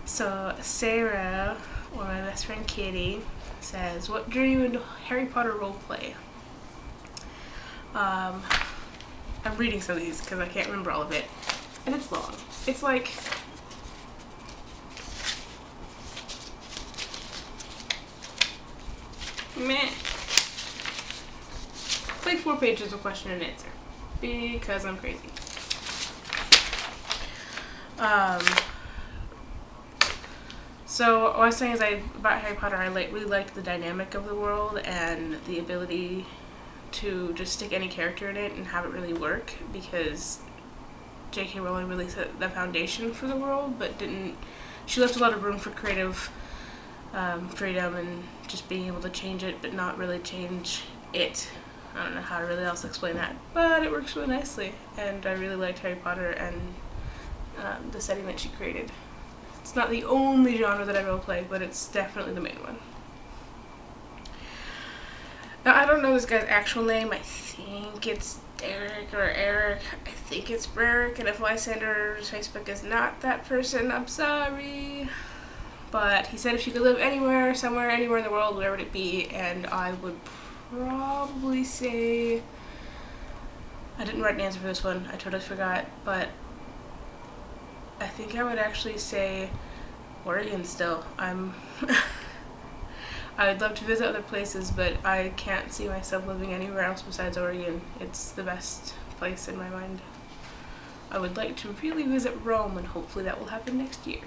So Sarah, or my best friend Katie, says, what drew you into Harry Potter roleplay? I'm reading some of these because I can't remember all of it. And it's long. It's like... meh. It's like 4 pages of question and answer. Because I'm crazy. So what I was saying is about Harry Potter, I really liked the dynamic of the world and the ability to just stick any character in it and have it really work, because J.K. Rowling really set the foundation for the world, but she left a lot of room for creative freedom and just being able to change it, but not really change it. I don't know how to really else explain that, but it works really nicely, and I really liked Harry Potter and the setting that she created. It's not the only genre that I roleplay, but it's definitely the main one. Now, I don't know this guy's actual name. I think it's Derek or Eric. I think it's Brick, and if Lysander's Facebook is not that person, I'm sorry. But he said if you could live anywhere, somewhere, anywhere in the world, where would it be? And I would probably say... I didn't write an answer for this one. I totally forgot, but I think I would actually say Oregon still. I would love to visit other places, but I can't see myself living anywhere else besides Oregon. It's the best place in my mind. I would like to really visit Rome, and hopefully that will happen next year.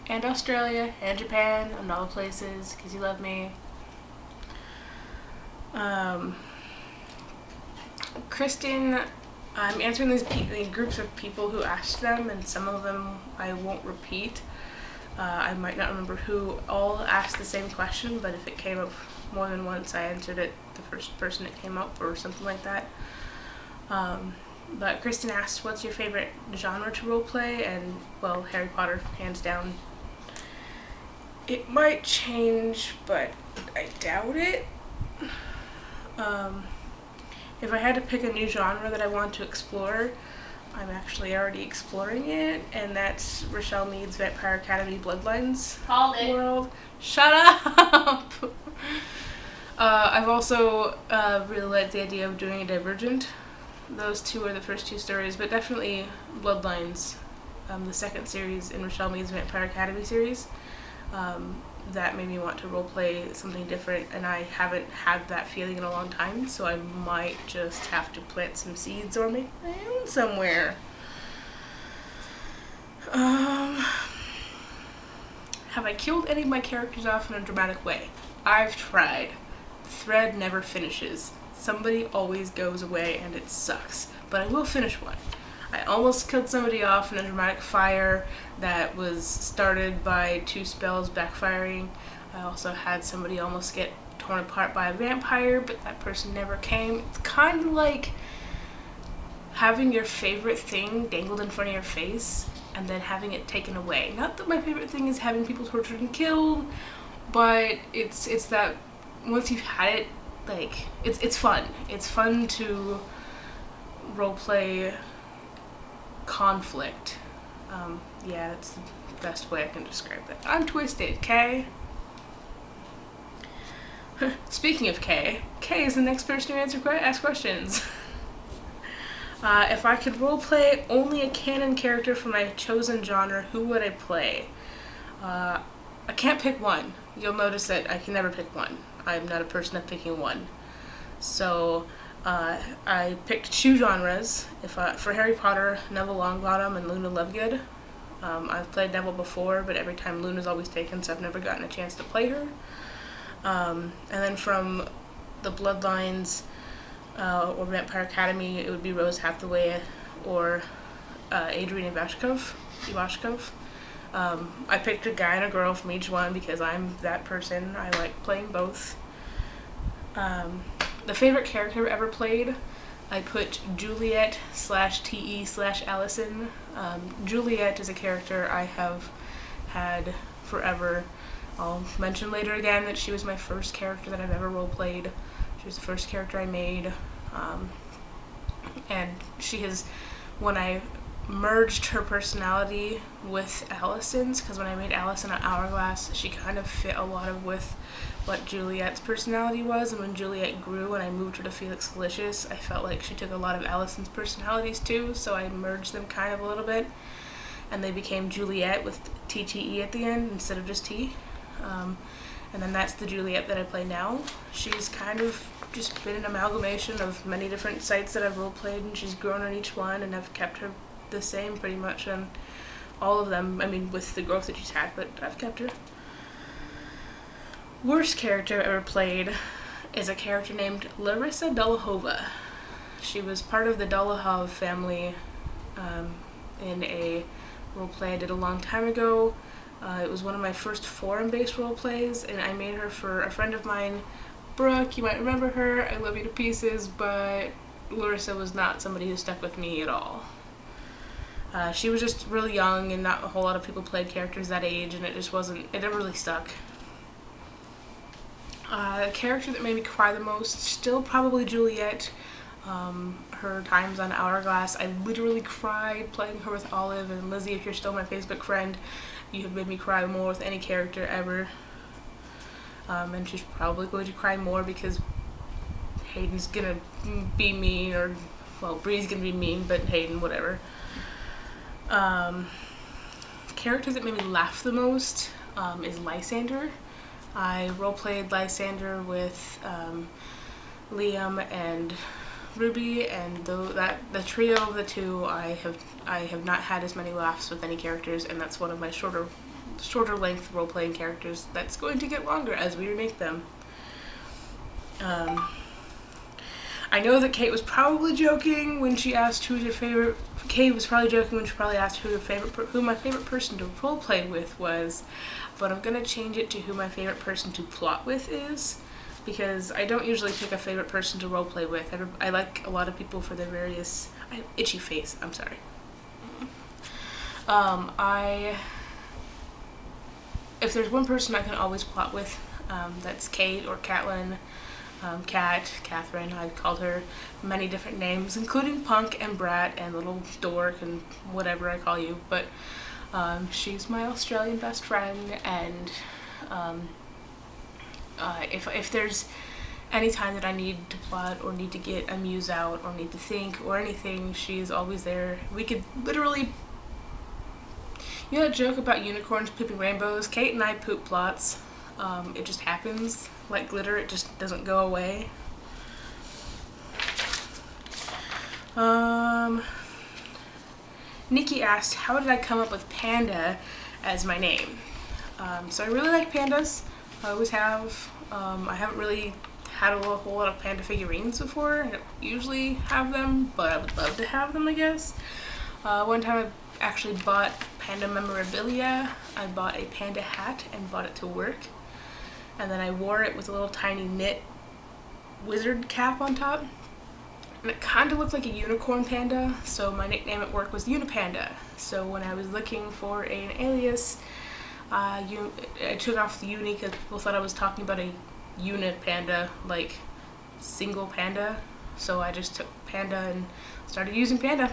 And Australia, and Japan, and all the places, because you love me. Kristen, I'm answering these groups of people who asked them, and some of them I won't repeat. I might not remember who all asked the same question, but if it came up more than once, I answered it the first person it came up, or something like that. But Kristen asked, what's your favorite genre to roleplay? And, well, Harry Potter, hands down. It might change, but I doubt it. If I had to pick a new genre that I want to explore, I'm actually already exploring it, and that's Rochelle Mead's Vampire Academy Bloodlines world. Shut up! I've also really liked the idea of doing a Divergent. Those two are the first 2 stories, but definitely Bloodlines, the second series in Rochelle Mead's Vampire Academy series. That made me want to roleplay something different, and I haven't had that feeling in a long time, so I might just have to plant some seeds or make my own somewhere. Have I killed any of my characters off in a dramatic way? I've tried. The thread never finishes. Somebody always goes away and it sucks, but I will finish one. I almost killed somebody off in a dramatic fire that was started by 2 spells backfiring. I also had somebody almost get torn apart by a vampire, but that person never came. It's kind of like having your favorite thing dangled in front of your face and then having it taken away. Not that my favorite thing is having people tortured and killed, but it's that once you've had it, like, it's fun. It's fun to roleplay conflict. Yeah, that's the best way I can describe that. I'm twisted, Kay. Speaking of Kay, Kay is the next person to ask questions. If I could roleplay only a canon character from my chosen genre, who would I play? I can't pick one. You'll notice that I can never pick one. I'm not a person of picking one. So I picked 2 genres. For Harry Potter, Neville Longbottom and Luna Lovegood. I've played Neville before, but every time Luna's always taken, so I've never gotten a chance to play her. And then from the Bloodlines or Vampire Academy, it would be Rose Hathaway or Adrian Ivashkov. I picked a guy and a girl from each one because I'm that person. I like playing both. The favorite character I've ever played, I put Juliet/TE/Allison. Juliet is a character I have had forever. I'll mention later again that she was my first character that I've ever roleplayed. She was the first character I made. And she has, when I merged her personality with Allison's, because when I made Allison an hourglass, she kind of fit a lot of with what Juliet's personality was, and when Juliet grew and I moved her to Felix Felicious, I felt like she took a lot of Allison's personalities too, so I merged them kind of a little bit, and they became Juliet with TTE at the end instead of just T. And then that's the Juliet that I play now. She's kind of just been an amalgamation of many different sites that I've roleplayed, and she's grown on each one, and I've kept her the same pretty much on all of them. I mean, with the growth that she's had, but I've kept her. Worst character I ever played is a character named Larissa Dolahova. She was part of the Dolahov family in a roleplay I did a long time ago. It was one of my first forum-based roleplays, and I made her for a friend of mine, Brooke. You might remember her. I love you to pieces, but Larissa was not somebody who stuck with me at all. She was just really young, and not a whole lot of people played characters that age, and it just wasn't, it never really stuck. The character that made me cry the most, still probably Juliet. Her times on Hourglass, I literally cried playing her with Olive, and Lizzie, if you're still my Facebook friend, you have made me cry more with any character ever. And she's probably going to cry more because Hayden's gonna be mean, or, well, Bree's gonna be mean, but Hayden, whatever. Character that made me laugh the most is Lysander. I roleplayed Lysander with Liam and Ruby, and the trio of the two, I have not had as many laughs with any characters, and that's one of my shorter length role-playing characters that's going to get longer as we remake them. I know that Kate was probably joking when she asked who's your favorite. Kate was probably joking when she probably asked who my favorite person to roleplay with was, but I'm gonna change it to who my favorite person to plot with is, because I don't usually pick a favorite person to roleplay with. I like a lot of people for their various... itchy face, I'm sorry. If there's one person I can always plot with, that's Kate or Catelyn, Catherine, I've called her many different names, including Punk and Brat and Little Dork and whatever I call you, but she's my Australian best friend, and if there's any time that I need to plot or need to get a muse out or need to think or anything, she's always there. We could literally, you know that joke about unicorns pooping rainbows? Kate and I poop plots. It just happens like glitter, it just doesn't go away. Nikki asked, how did I come up with Panda as my name? So I really like pandas. I always have. I haven't really had a whole lot of panda figurines before. I don't usually have them, but I would love to have them, I guess. One time I actually bought panda memorabilia. I bought a panda hat and bought it to work. And then I wore it with a little tiny knit wizard cap on top. And it kind of looked like a unicorn panda, so my nickname at work was Unipanda. So when I was looking for an alias, I took off the uni because people thought I was talking about a unipanda, like single panda. So I just took panda and started using panda.